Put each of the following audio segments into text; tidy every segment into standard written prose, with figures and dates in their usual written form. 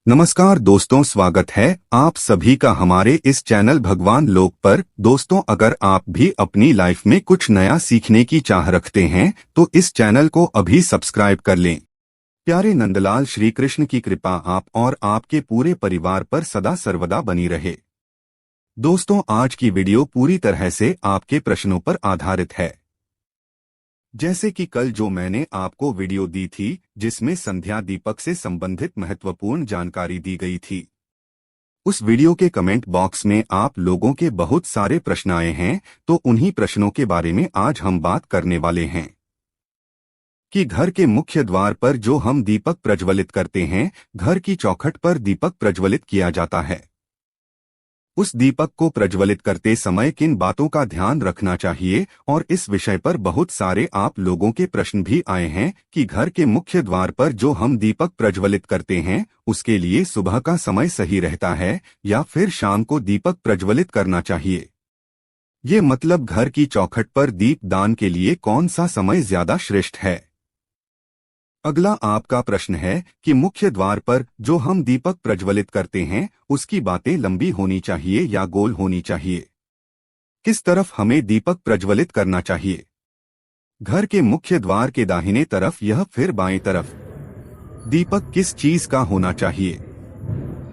नमस्कार दोस्तों, स्वागत है आप सभी का हमारे इस चैनल भगवान लोक पर। दोस्तों, अगर आप भी अपनी लाइफ में कुछ नया सीखने की चाह रखते हैं तो इस चैनल को अभी सब्सक्राइब कर लें। प्यारे नंदलाल, श्री कृष्ण की कृपा आप और आपके पूरे परिवार पर सदा सर्वदा बनी रहे। दोस्तों, आज की वीडियो पूरी तरह से आपके प्रश्नों पर आधारित है। जैसे कि कल जो मैंने आपको वीडियो दी थी जिसमें संध्या दीपक से संबंधित महत्वपूर्ण जानकारी दी गई थी, उस वीडियो के कमेंट बॉक्स में आप लोगों के बहुत सारे प्रश्न आए हैं, तो उन्हीं प्रश्नों के बारे में आज हम बात करने वाले हैं कि घर के मुख्य द्वार पर जो हम दीपक प्रज्वलित करते हैं, घर की चौखट पर दीपक प्रज्वलित किया जाता है। उस दीपक को प्रज्वलित करते समय किन बातों का ध्यान रखना चाहिए, और इस विषय पर बहुत सारे आप लोगों के प्रश्न भी आए हैं कि घर के मुख्य द्वार पर जो हम दीपक प्रज्वलित करते हैं उसके लिए सुबह का समय सही रहता है या फिर शाम को दीपक प्रज्वलित करना चाहिए। ये मतलब घर की चौखट पर दीप दान के लिए कौन सा समय ज्यादा श्रेष्ठ है। अगला आपका प्रश्न है कि मुख्य द्वार पर जो हम दीपक प्रज्वलित करते हैं उसकी बातें लंबी होनी चाहिए या गोल होनी चाहिए। किस तरफ हमें दीपक प्रज्वलित करना चाहिए? घर के मुख्य द्वार के दाहिने तरफ या फिर बाएं तरफ? दीपक किस चीज का होना चाहिए?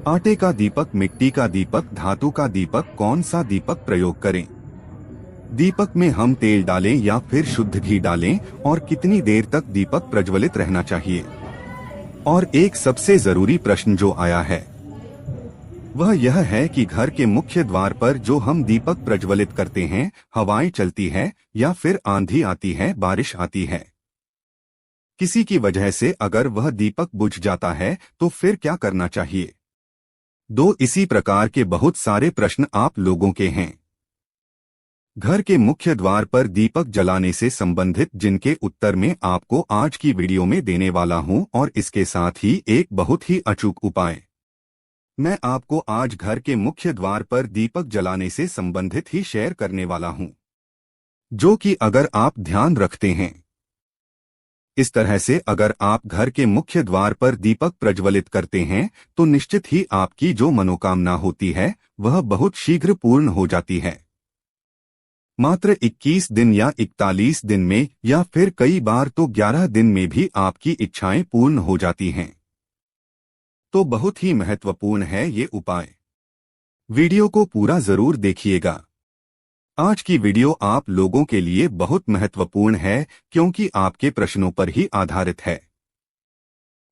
आटे का दीपक, मिट्टी का दीपक, धातु का दीपक, कौन सा दीपक प्रयोग करें? दीपक में हम तेल डालें या फिर शुद्ध घी डालें, और कितनी देर तक दीपक प्रज्वलित रहना चाहिए? और एक सबसे जरूरी प्रश्न जो आया है वह यह है कि घर के मुख्य द्वार पर जो हम दीपक प्रज्वलित करते हैं, हवाएं चलती है या फिर आंधी आती है, बारिश आती है? किसी की वजह से अगर वह दीपक बुझ जाता है तो फिर क्या करना चाहिए? इसी प्रकार के बहुत सारे प्रश्न आप लोगों के हैं। घर के मुख्य द्वार पर दीपक जलाने से संबंधित जिनके उत्तर में आपको आज की वीडियो में देने वाला हूं, और इसके साथ ही एक बहुत ही अचूक उपाय मैं आपको आज घर के मुख्य द्वार पर दीपक जलाने से संबंधित ही शेयर करने वाला हूं, जो कि अगर आप ध्यान रखते हैं इस तरह से, अगर आप घर के मुख्य द्वार पर दीपक प्रज्वलित करते हैं तो निश्चित ही आपकी जो मनोकामना होती है वह बहुत शीघ्र पूर्ण हो जाती है। मात्र 21 दिन या 41 दिन में, या फिर कई बार तो 11 दिन में भी आपकी इच्छाएं पूर्ण हो जाती हैं। तो बहुत ही महत्वपूर्ण है ये उपाय। वीडियो को पूरा जरूर देखिएगा। आज की वीडियो आप लोगों के लिए बहुत महत्वपूर्ण है क्योंकि आपके प्रश्नों पर ही आधारित है।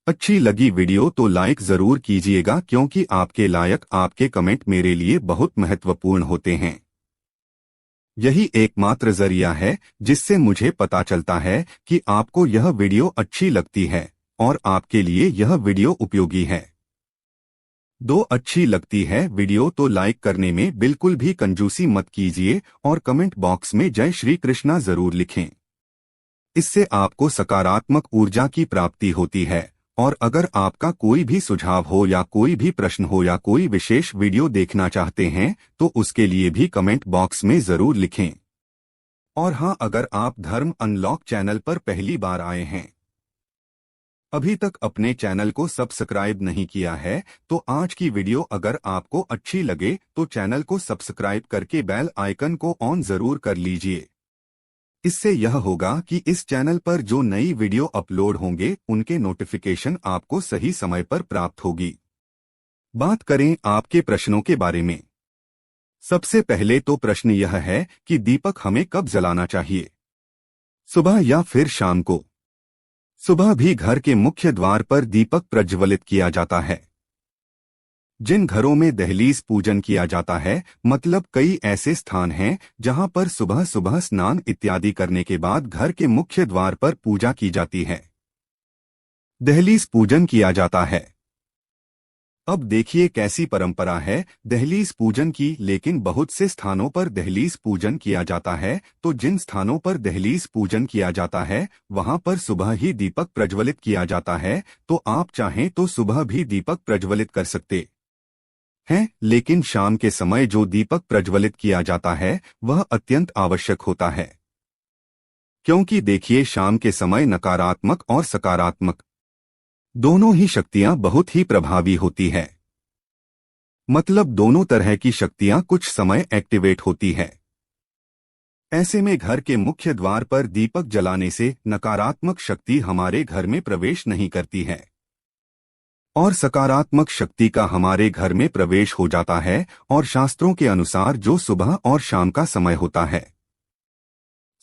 अच्छी लगी वीडियो तो लाइक जरूर कीजिएगा, क्योंकि आपके लायक आपके कमेंट मेरे लिए बहुत महत्वपूर्ण होते हैं। यही एकमात्र जरिया है जिससे मुझे पता चलता है कि आपको यह वीडियो अच्छी लगती है और आपके लिए यह वीडियो उपयोगी है। अच्छी लगती है वीडियो तो लाइक करने में बिल्कुल भी कंजूसी मत कीजिए, और कमेंट बॉक्स में जय श्री कृष्णा जरूर लिखें। इससे आपको सकारात्मक ऊर्जा की प्राप्ति होती है। और अगर आपका कोई भी सुझाव हो या कोई भी प्रश्न हो या कोई विशेष वीडियो देखना चाहते हैं तो उसके लिए भी कमेंट बॉक्स में जरूर लिखें। और हाँ, अगर आप धर्म अनलॉक चैनल पर पहली बार आए हैं, अभी तक अपने चैनल को सब्सक्राइब नहीं किया है, तो आज की वीडियो अगर आपको अच्छी लगे तो चैनल को सब्सक्राइब करके बेल आइकन को ऑन जरूर कर लीजिए। इससे यह होगा कि इस चैनल पर जो नई वीडियो अपलोड होंगे उनके नोटिफिकेशन आपको सही समय पर प्राप्त होगी। बात करें आपके प्रश्नों के बारे में। सबसे पहले तो प्रश्न यह है कि दीपक हमें कब जलाना चाहिए, सुबह या फिर शाम को? सुबह भी घर के मुख्य द्वार पर दीपक प्रज्वलित किया जाता है। जिन घरों में दहलीज पूजन किया जाता है, मतलब कई ऐसे स्थान हैं जहां पर सुबह सुबह स्नान इत्यादि करने के बाद घर के मुख्य द्वार पर पूजा की जाती है, दहलीज पूजन किया जाता है। अब देखिए कैसी परंपरा है दहलीज पूजन की, लेकिन बहुत से स्थानों पर दहलीज पूजन किया जाता है, तो जिन स्थानों पर दहलीज पूजन किया जाता है वहां पर सुबह ही दीपक प्रज्वलित किया जाता है। तो आप चाहें तो सुबह भी दीपक प्रज्वलित कर सकते हैं, लेकिन शाम के समय जो दीपक प्रज्वलित किया जाता है वह अत्यंत आवश्यक होता है। क्योंकि देखिए, शाम के समय नकारात्मक और सकारात्मक दोनों ही शक्तियां बहुत ही प्रभावी होती है। मतलब दोनों तरह की शक्तियां कुछ समय एक्टिवेट होती है। ऐसे में घर के मुख्य द्वार पर दीपक जलाने से नकारात्मक शक्ति हमारे घर में प्रवेश नहीं करती है और सकारात्मक शक्ति का हमारे घर में प्रवेश हो जाता है। और शास्त्रों के अनुसार जो सुबह और शाम का समय होता है,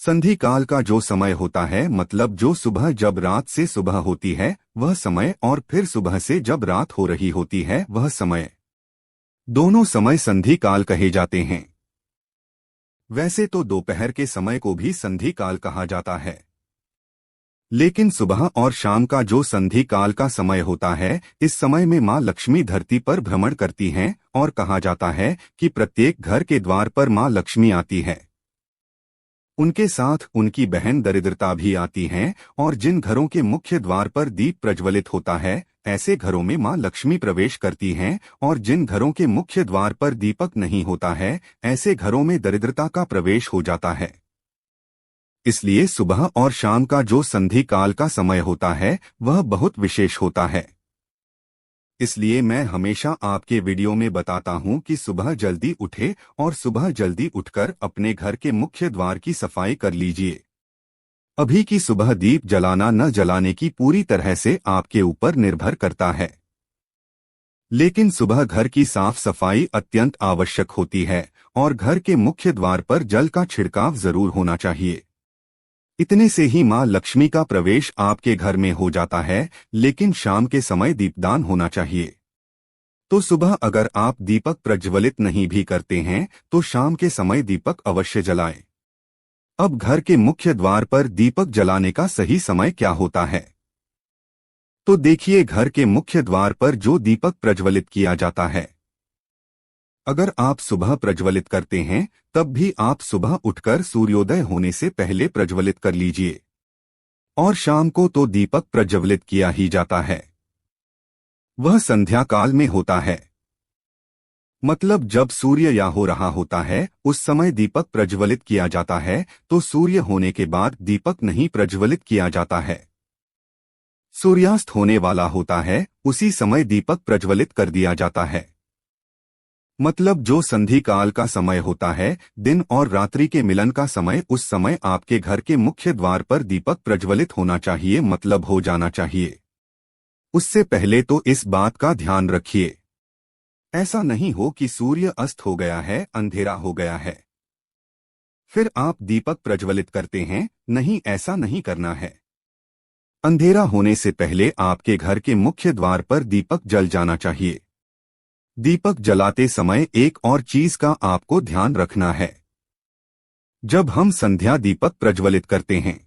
संधि काल का जो समय होता है, मतलब जो सुबह जब रात से सुबह होती है वह समय, और फिर सुबह से जब रात हो रही होती है वह समय, दोनों समय संधि काल कहे जाते हैं। वैसे तो दोपहर के समय को भी संधि काल कहा जाता है, लेकिन सुबह और शाम का जो संधि काल का समय होता है, इस समय में माँ लक्ष्मी धरती पर भ्रमण करती हैं और कहा जाता है कि प्रत्येक घर के द्वार पर माँ लक्ष्मी आती है। उनके साथ उनकी बहन दरिद्रता भी आती हैं, और जिन घरों के मुख्य द्वार पर दीप प्रज्वलित होता है, ऐसे घरों में माँ लक्ष्मी प्रवेश करती हैं, और जिन घरों के मुख्य द्वार पर दीपक नहीं होता है, ऐसे घरों में दरिद्रता का प्रवेश हो जाता है। इसलिए सुबह और शाम का जो संधि काल का समय होता है वह बहुत विशेष होता है। इसलिए मैं हमेशा आपके वीडियो में बताता हूं कि सुबह जल्दी उठे और सुबह जल्दी उठकर अपने घर के मुख्य द्वार की सफाई कर लीजिए। अभी की सुबह दीप जलाना न जलाने की पूरी तरह से आपके ऊपर निर्भर करता है, लेकिन सुबह घर की साफ सफाई अत्यंत आवश्यक होती है और घर के मुख्य द्वार पर जल का छिड़काव जरूर होना चाहिए। इतने से ही माँ लक्ष्मी का प्रवेश आपके घर में हो जाता है। लेकिन शाम के समय दीपदान होना चाहिए। तो सुबह अगर आप दीपक प्रज्वलित नहीं भी करते हैं तो शाम के समय दीपक अवश्य जलाएं। अब घर के मुख्य द्वार पर दीपक जलाने का सही समय क्या होता है? तो देखिए, घर के मुख्य द्वार पर जो दीपक प्रज्वलित किया जाता है, अगर आप सुबह प्रज्वलित करते हैं तब भी आप सुबह उठकर सूर्योदय होने से पहले प्रज्वलित कर लीजिए, और शाम को तो दीपक प्रज्वलित किया ही जाता है। वह संध्या काल में होता है, मतलब जब सूर्य या हो रहा होता है उस समय दीपक प्रज्वलित किया जाता है, तो सूर्य होने के बाद दीपक नहीं प्रज्वलित किया जाता है। सूर्यास्त होने वाला होता है उसी समय दीपक प्रज्वलित कर दिया जाता है। मतलब जो संधि काल का समय होता है, दिन और रात्रि के मिलन का समय, उस समय आपके घर के मुख्य द्वार पर दीपक प्रज्वलित होना चाहिए, मतलब हो जाना चाहिए। उससे पहले तो इस बात का ध्यान रखिए, ऐसा नहीं हो कि सूर्य अस्त हो गया है, अंधेरा हो गया है, फिर आप दीपक प्रज्वलित करते हैं। नहीं, ऐसा नहीं करना है। अंधेरा होने से पहले आपके घर के मुख्य द्वार पर दीपक जल जाना चाहिए। दीपक जलाते समय एक और चीज का आपको ध्यान रखना है। जब हम संध्या दीपक प्रज्वलित करते हैं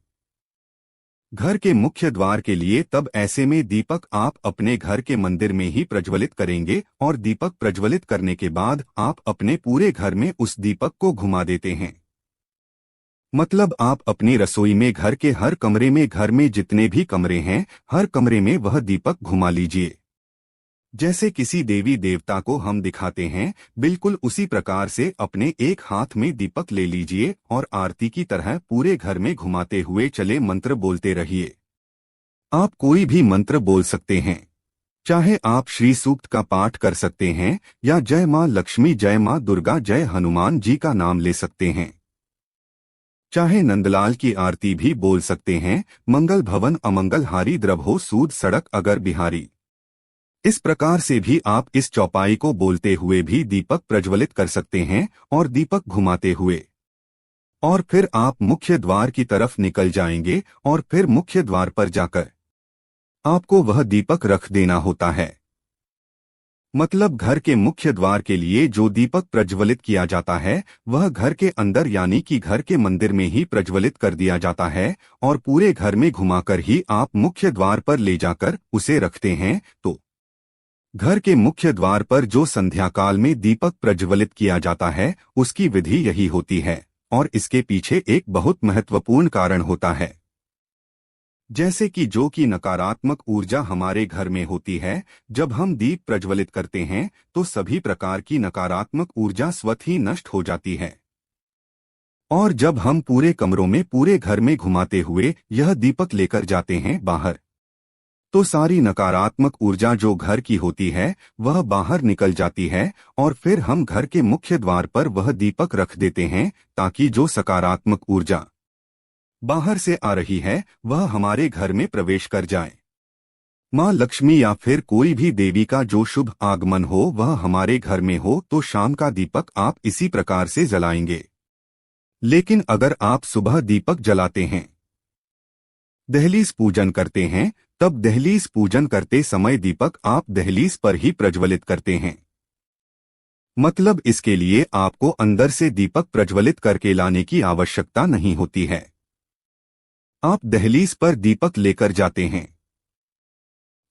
घर के मुख्य द्वार के लिए, तब ऐसे में दीपक आप अपने घर के मंदिर में ही प्रज्वलित करेंगे, और दीपक प्रज्वलित करने के बाद आप अपने पूरे घर में उस दीपक को घुमा देते हैं। मतलब आप अपनी रसोई में, घर के हर कमरे में, घर में जितने भी कमरे हैं हर कमरे में वह दीपक घुमा लीजिए। जैसे किसी देवी देवता को हम दिखाते हैं, बिल्कुल उसी प्रकार से अपने एक हाथ में दीपक ले लीजिए और आरती की तरह पूरे घर में घुमाते हुए चले मंत्र बोलते रहिए। आप कोई भी मंत्र बोल सकते हैं, चाहे आप श्री सूक्त का पाठ कर सकते हैं या जय मां लक्ष्मी, जय मां दुर्गा, जय हनुमान जी का नाम ले सकते हैं, चाहे नंदलाल की आरती भी बोल सकते हैं, मंगल भवन अमंगल हारी द्रवहो सूद सड़क अगर बिहारी। इस प्रकार से भी आप इस चौपाई को बोलते हुए भी दीपक प्रज्वलित कर सकते हैं और दीपक घुमाते हुए, और फिर आप मुख्य द्वार की तरफ निकल जाएंगे और फिर मुख्य द्वार पर जाकर आपको वह दीपक रख देना होता है। मतलब घर के मुख्य द्वार के लिए जो दीपक प्रज्वलित किया जाता है वह घर के अंदर यानी कि घर के मंदिर में ही प्रज्वलित कर दिया जाता है, और पूरे घर में घुमाकर ही आप मुख्य द्वार पर ले जाकर उसे रखते हैं। तो घर के मुख्य द्वार पर जो संध्या काल में दीपक प्रज्वलित किया जाता है उसकी विधि यही होती है, और इसके पीछे एक बहुत महत्वपूर्ण कारण होता है। जैसे कि जो कि नकारात्मक ऊर्जा हमारे घर में होती है, जब हम दीप प्रज्वलित करते हैं तो सभी प्रकार की नकारात्मक ऊर्जा स्वतः ही नष्ट हो जाती है। और जब हम पूरे कमरों में, पूरे घर में घुमाते हुए यह दीपक लेकर जाते हैं बाहर, तो सारी नकारात्मक ऊर्जा जो घर की होती है वह बाहर निकल जाती है और फिर हम घर के मुख्य द्वार पर वह दीपक रख देते हैं ताकि जो सकारात्मक ऊर्जा बाहर से आ रही है वह हमारे घर में प्रवेश कर जाए। माँ लक्ष्मी या फिर कोई भी देवी का जो शुभ आगमन हो वह हमारे घर में हो तो शाम का दीपक आप इसी प्रकार से जलाएंगे। लेकिन अगर आप सुबह दीपक जलाते हैं, दहलीज पूजन करते हैं, तब दहलीज पूजन करते समय दीपक आप दहलीज पर ही प्रज्वलित करते हैं। मतलब इसके लिए आपको अंदर से दीपक प्रज्वलित करके लाने की आवश्यकता नहीं होती है। आप दहलीज पर दीपक लेकर जाते हैं,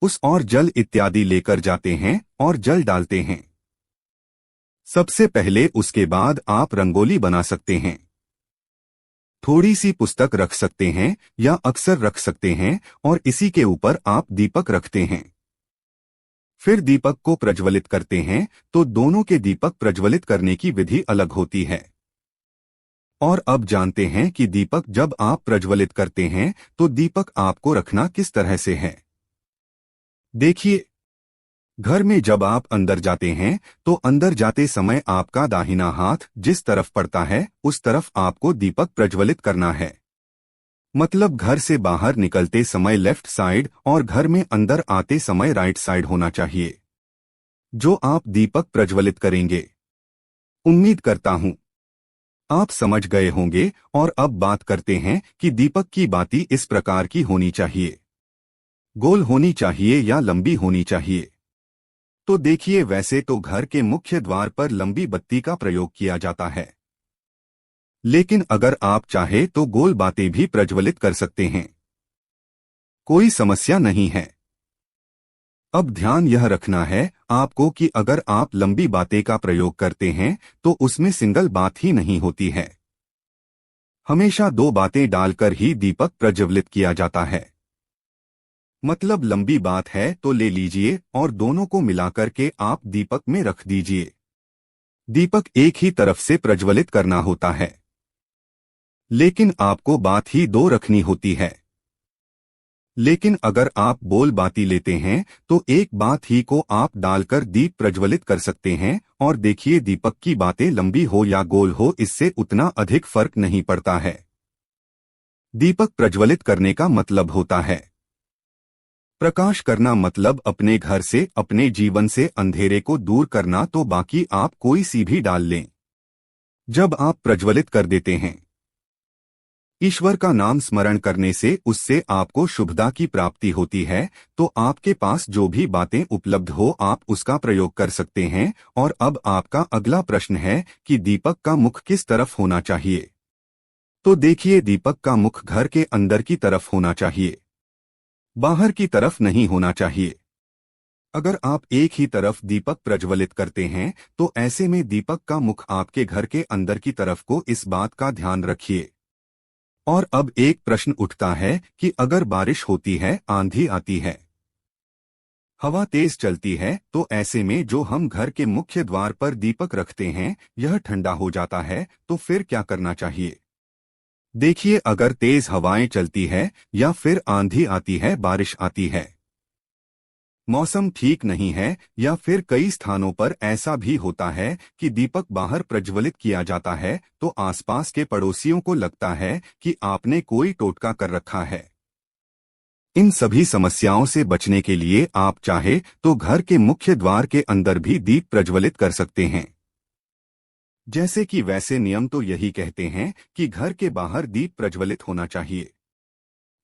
उस और जल इत्यादि लेकर जाते हैं और जल डालते हैं। सबसे पहले उसके बाद आप रंगोली बना सकते हैं, थोड़ी सी पुस्तक रख सकते हैं या अक्सर रख सकते हैं और इसी के ऊपर आप दीपक रखते हैं। फिर दीपक को प्रज्वलित करते हैं तो दोनों के दीपक प्रज्वलित करने की विधि अलग होती है। और अब जानते हैं कि दीपक जब आप प्रज्वलित करते हैं तो दीपक आपको रखना किस तरह से है। देखिए, घर में जब आप अंदर जाते हैं तो अंदर जाते समय आपका दाहिना हाथ जिस तरफ पड़ता है उस तरफ आपको दीपक प्रज्वलित करना है। मतलब घर से बाहर निकलते समय लेफ्ट साइड और घर में अंदर आते समय राइट साइड होना चाहिए जो आप दीपक प्रज्वलित करेंगे। उम्मीद करता हूं आप समझ गए होंगे। और अब बात करते हैं कि दीपक की बाती इस प्रकार की होनी चाहिए, गोल होनी चाहिए या लंबी होनी चाहिए। तो देखिए, वैसे तो घर के मुख्य द्वार पर लंबी बत्ती का प्रयोग किया जाता है, लेकिन अगर आप चाहे तो गोल बातें भी प्रज्वलित कर सकते हैं, कोई समस्या नहीं है। अब ध्यान यह रखना है आपको कि अगर आप लंबी बातें का प्रयोग करते हैं तो उसमें सिंगल बात ही नहीं होती है, हमेशा दो बातें डालकर ही दीपक प्रज्वलित किया जाता है। मतलब लंबी बात है तो ले लीजिए और दोनों को मिलाकर के आप दीपक में रख दीजिए। दीपक एक ही तरफ से प्रज्वलित करना होता है, लेकिन आपको बात ही दो रखनी होती है। लेकिन अगर आप बोल बाती लेते हैं तो एक बात ही को आप डालकर दीप प्रज्वलित कर सकते हैं। और देखिए, दीपक की बातें लंबी हो या गोल हो इससे उतना अधिक फर्क नहीं पड़ता है। दीपक प्रज्वलित करने का मतलब होता है प्रकाश करना, मतलब अपने घर से अपने जीवन से अंधेरे को दूर करना। तो बाकी आप कोई सी भी डाल लें, जब आप प्रज्वलित कर देते हैं ईश्वर का नाम स्मरण करने से उससे आपको शुभता की प्राप्ति होती है। तो आपके पास जो भी बातें उपलब्ध हो आप उसका प्रयोग कर सकते हैं। और अब आपका अगला प्रश्न है कि दीपक का मुख किस तरफ होना चाहिए। तो देखिए, दीपक का मुख घर के अंदर की तरफ होना चाहिए, बाहर की तरफ नहीं होना चाहिए। अगर आप एक ही तरफ दीपक प्रज्वलित करते हैं तो ऐसे में दीपक का मुख आपके घर के अंदर की तरफ को, इस बात का ध्यान रखिए। और अब एक प्रश्न उठता है कि अगर बारिश होती है, आंधी आती है, हवा तेज चलती है, तो ऐसे में जो हम घर के मुख्य द्वार पर दीपक रखते हैं यह ठंडा हो जाता है, तो फिर क्या करना चाहिए। देखिए, अगर तेज हवाएं चलती है या फिर आंधी आती है, बारिश आती है, मौसम ठीक नहीं है या फिर कई स्थानों पर ऐसा भी होता है कि दीपक बाहर प्रज्वलित किया जाता है, तो आसपास के पड़ोसियों को लगता है कि आपने कोई टोटका कर रखा है। इन सभी समस्याओं से बचने के लिए आप चाहे तो घर के मुख्य द्वार के अंदर भी दीप प्रज्वलित कर सकते हैं। जैसे कि वैसे नियम तो यही कहते हैं कि घर के बाहर दीप प्रज्वलित होना चाहिए,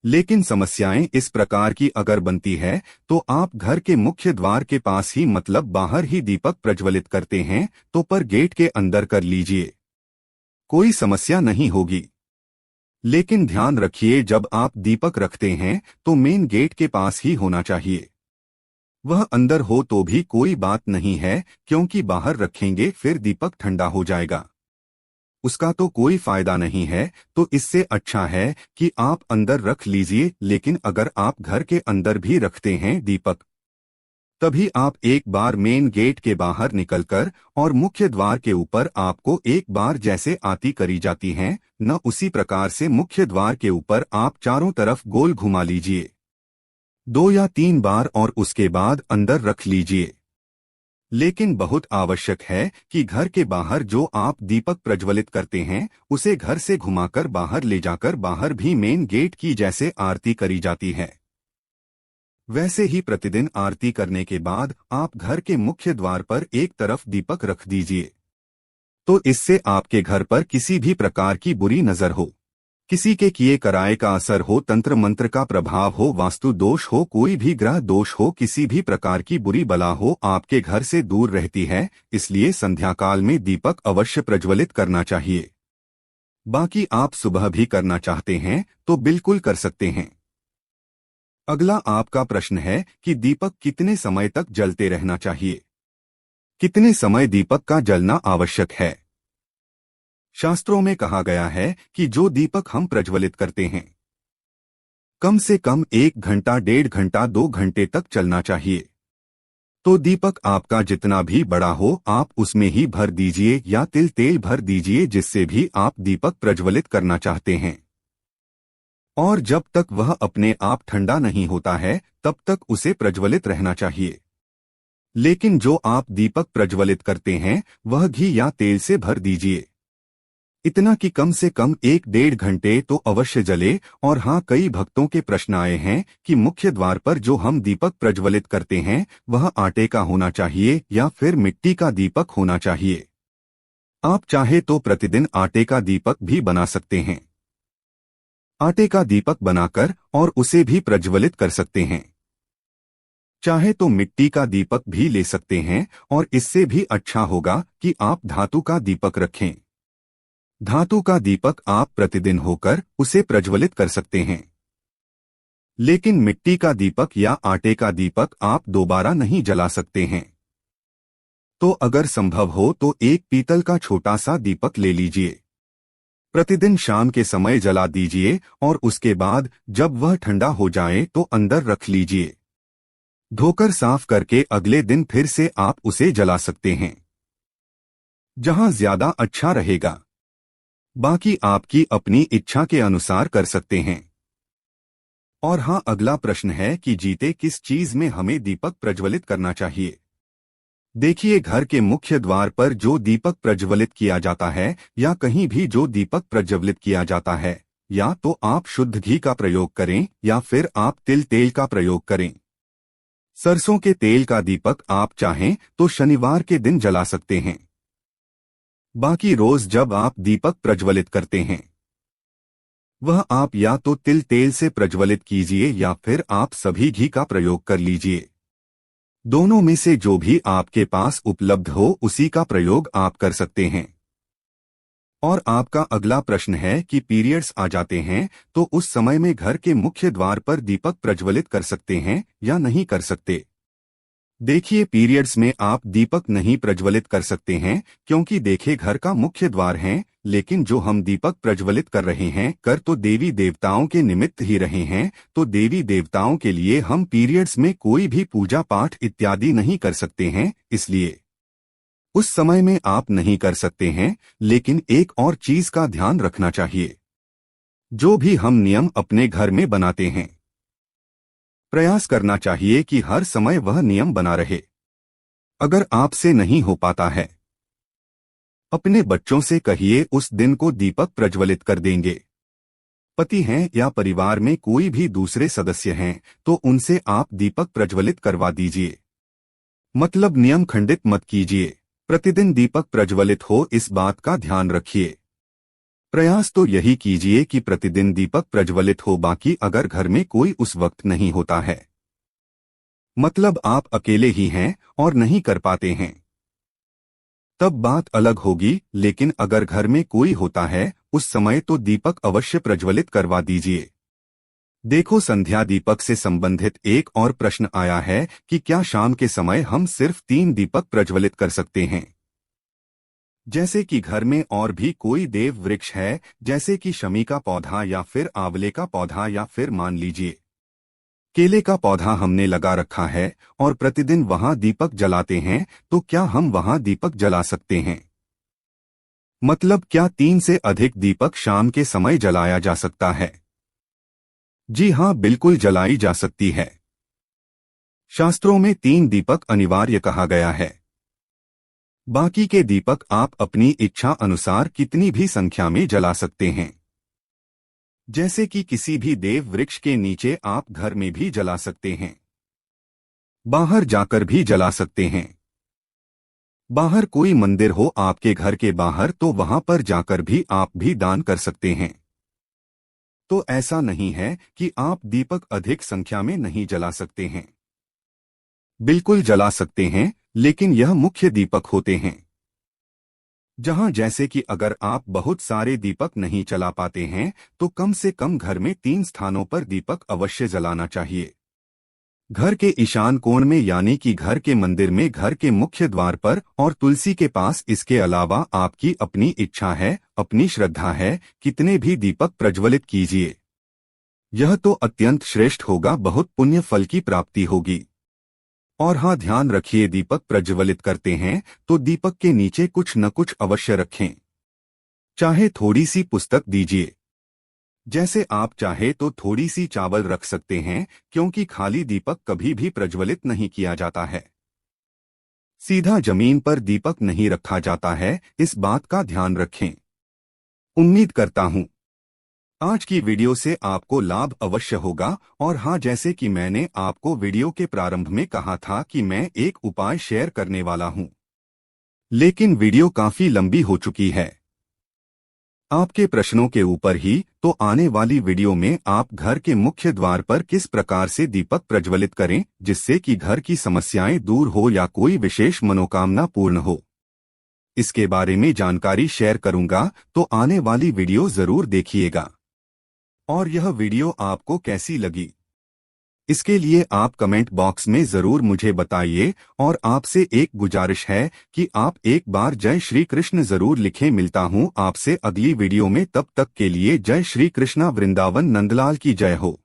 लेकिन समस्याएं इस प्रकार की अगर बनती है तो आप घर के मुख्य द्वार के पास ही, मतलब बाहर ही दीपक प्रज्वलित करते हैं तो पर गेट के अंदर कर लीजिए, कोई समस्या नहीं होगी। लेकिन ध्यान रखिए, जब आप दीपक रखते हैं तो मेन गेट के पास ही होना चाहिए। वह अंदर हो तो भी कोई बात नहीं है, क्योंकि बाहर रखेंगे फिर दीपक ठंडा हो जाएगा, उसका तो कोई फायदा नहीं है। तो इससे अच्छा है कि आप अंदर रख लीजिए। लेकिन अगर आप घर के अंदर भी रखते हैं दीपक, तभी आप एक बार मेन गेट के बाहर निकलकर और मुख्य द्वार के ऊपर आपको एक बार जैसे आरती करी जाती हैं, न उसी प्रकार से मुख्य द्वार के ऊपर आप चारों तरफ गोल घुमा लीजिए। 2 या 3 बार और उसके बाद अंदर रख लीजिए। लेकिन बहुत आवश्यक है कि घर के बाहर जो आप दीपक प्रज्वलित करते हैं उसे घर से घुमाकर बाहर ले जाकर बाहर भी मेन गेट की जैसे आरती करी जाती है वैसे ही प्रतिदिन आरती करने के बाद आप घर के मुख्य द्वार पर एक तरफ दीपक रख दीजिए। तो इससे आपके घर पर किसी भी प्रकार की बुरी नजर हो, किसी के किए कराए का असर हो, तंत्र मंत्र का प्रभाव हो, वास्तु दोष हो, कोई भी ग्रह दोष हो, किसी भी प्रकार की बुरी बला हो आपके घर से दूर रहती है। इसलिए संध्या काल में दीपक अवश्य प्रज्वलित करना चाहिए। बाकी आप सुबह भी करना चाहते हैं तो बिल्कुल कर सकते हैं। अगला आपका प्रश्न है कि दीपक कितने समय तक जलते रहना चाहिए, कितने समय दीपक का जलना आवश्यक है। शास्त्रों में कहा गया है कि जो दीपक हम प्रज्वलित करते हैं कम से कम 1 घंटा, 1.5 घंटा, 2 घंटे तक चलना चाहिए। तो दीपक आपका जितना भी बड़ा हो आप उसमें ही भर दीजिए या तिल तेल भर दीजिए जिससे भी आप दीपक प्रज्वलित करना चाहते हैं। और जब तक वह अपने आप ठंडा नहीं होता है तब तक उसे प्रज्वलित रहना चाहिए। लेकिन जो आप दीपक प्रज्वलित करते हैं वह घी या तेल से भर दीजिए, इतना कि कम से कम 1-1.5 घंटे तो अवश्य जले। और हाँ, कई भक्तों के प्रश्न आए हैं कि मुख्य द्वार पर जो हम दीपक प्रज्वलित करते हैं वह आटे का होना चाहिए या फिर मिट्टी का दीपक होना चाहिए। आप चाहे तो प्रतिदिन आटे का दीपक भी बना सकते हैं। आटे का दीपक बनाकर और उसे भी प्रज्वलित कर सकते हैं। चाहे तो मिट्टी का दीपक भी ले सकते हैं और इससे भी अच्छा होगा कि आप धातु का दीपक रखें। धातु का दीपक आप प्रतिदिन होकर उसे प्रज्वलित कर सकते हैं। लेकिन मिट्टी का दीपक या आटे का दीपक आप दोबारा नहीं जला सकते हैं। तो अगर संभव हो तो एक पीतल का छोटा सा दीपक ले लीजिए, प्रतिदिन शाम के समय जला दीजिए और उसके बाद जब वह ठंडा हो जाए तो अंदर रख लीजिए। धोकर साफ करके अगले दिन फिर से आप उसे जला सकते हैं, जहां ज्यादा अच्छा रहेगा। बाकी आपकी अपनी इच्छा के अनुसार कर सकते हैं। और हाँ, अगला प्रश्न है कि जीते किस चीज में हमें दीपक प्रज्वलित करना चाहिए। देखिए, घर के मुख्य द्वार पर जो दीपक प्रज्वलित किया जाता है या कहीं भी जो दीपक प्रज्वलित किया जाता है, या तो आप शुद्ध घी का प्रयोग करें या फिर आप तिल तेल का प्रयोग करें। सरसों के तेल का दीपक आप चाहें तो शनिवार के दिन जला सकते हैं। बाकी रोज जब आप दीपक प्रज्वलित करते हैं वह आप या तो तिल तेल से प्रज्वलित कीजिए या फिर आप सभी घी का प्रयोग कर लीजिए। दोनों में से जो भी आपके पास उपलब्ध हो उसी का प्रयोग आप कर सकते हैं। और आपका अगला प्रश्न है कि पीरियड्स आ जाते हैं तो उस समय में घर के मुख्य द्वार पर दीपक प्रज्वलित कर सकते हैं या नहीं कर सकते। देखिए, पीरियड्स में आप दीपक नहीं प्रज्वलित कर सकते हैं क्योंकि देखिए, घर का मुख्य द्वार है। लेकिन जो हम दीपक प्रज्वलित कर रहे हैं कर तो देवी देवताओं के निमित्त ही रहे हैं। तो देवी देवताओं के लिए हम पीरियड्स में कोई भी पूजा पाठ इत्यादि नहीं कर सकते हैं, इसलिए उस समय में आप नहीं कर सकते हैं। लेकिन एक और चीज का ध्यान रखना चाहिए, जो भी हम नियम अपने घर में बनाते हैं प्रयास करना चाहिए कि हर समय वह नियम बना रहे। अगर आपसे नहीं हो पाता है अपने बच्चों से कहिए उस दिन को दीपक प्रज्वलित कर देंगे। पति हैं या परिवार में कोई भी दूसरे सदस्य हैं तो उनसे आप दीपक प्रज्वलित करवा दीजिए। मतलब नियम खंडित मत कीजिए, प्रतिदिन दीपक प्रज्वलित हो इस बात का ध्यान रखिए। प्रयास तो यही कीजिए कि प्रतिदिन दीपक प्रज्वलित हो। बाकी अगर घर में कोई उस वक्त नहीं होता है, मतलब आप अकेले ही हैं और नहीं कर पाते हैं, तब बात अलग होगी। लेकिन अगर घर में कोई होता है उस समय तो दीपक अवश्य प्रज्वलित करवा दीजिए। देखो, संध्या दीपक से संबंधित एक और प्रश्न आया है कि क्या शाम के समय हम सिर्फ 3 दीपक प्रज्वलित कर सकते हैं। जैसे कि घर में और भी कोई देव वृक्ष है, जैसे कि शमी का पौधा या फिर आंवले का पौधा या फिर मान लीजिए केले का पौधा हमने लगा रखा है और प्रतिदिन वहां दीपक जलाते हैं, तो क्या हम वहां दीपक जला सकते हैं। मतलब क्या 3 से अधिक दीपक शाम के समय जलाया जा सकता है। जी हाँ, बिल्कुल जलाई जा सकती है। शास्त्रों में 3 दीपक अनिवार्य कहा गया है। बाकी के दीपक आप अपनी इच्छा अनुसार कितनी भी संख्या में जला सकते हैं। जैसे कि किसी भी देव वृक्ष के नीचे आप घर में भी जला सकते हैं, बाहर जाकर भी जला सकते हैं। बाहर कोई मंदिर हो आपके घर के बाहर तो वहां पर जाकर भी आप भी दान कर सकते हैं। तो ऐसा नहीं है कि आप दीपक अधिक संख्या में नहीं जला सकते हैं। बिल्कुल जला सकते हैं, लेकिन यह मुख्य दीपक होते हैं। जहां जैसे कि अगर आप बहुत सारे दीपक नहीं जला पाते हैं तो कम से कम घर में 3 स्थानों पर दीपक अवश्य जलाना चाहिए। घर के ईशान कोण में यानी कि घर के मंदिर में, घर के मुख्य द्वार पर और तुलसी के पास। इसके अलावा आपकी अपनी इच्छा है, अपनी श्रद्धा है, कितने भी दीपक प्रज्वलित कीजिए। यह तो अत्यंत श्रेष्ठ होगा, बहुत पुण्य फल की प्राप्ति होगी। और हाँ, ध्यान रखिए दीपक प्रज्वलित करते हैं तो दीपक के नीचे कुछ न कुछ अवश्य रखें। चाहे थोड़ी सी पुस्तक दीजिए, जैसे आप चाहे तो थोड़ी सी चावल रख सकते हैं, क्योंकि खाली दीपक कभी भी प्रज्वलित नहीं किया जाता है। सीधा जमीन पर दीपक नहीं रखा जाता है, इस बात का ध्यान रखें। उम्मीद करता हूं आज की वीडियो से आपको लाभ अवश्य होगा। और हाँ, जैसे कि मैंने आपको वीडियो के प्रारंभ में कहा था कि मैं एक उपाय शेयर करने वाला हूं, लेकिन वीडियो काफी लंबी हो चुकी है। आपके प्रश्नों के ऊपर ही तो आने वाली वीडियो में आप घर के मुख्य द्वार पर किस प्रकार से दीपक प्रज्वलित करें जिससे कि घर की समस्याएं दूर हो या कोई विशेष मनोकामना पूर्ण हो, इसके बारे में जानकारी शेयर करूंगा। तो आने वाली वीडियो जरूर देखिएगा। और यह वीडियो आपको कैसी लगी, इसके लिए आप कमेंट बॉक्स में जरूर मुझे बताइए। और आपसे एक गुजारिश है कि आप एक बार जय श्री कृष्ण जरूर लिखें। मिलता हूं आपसे अगली वीडियो में, तब तक के लिए जय श्री कृष्णा। वृंदावन नंदलाल की जय हो।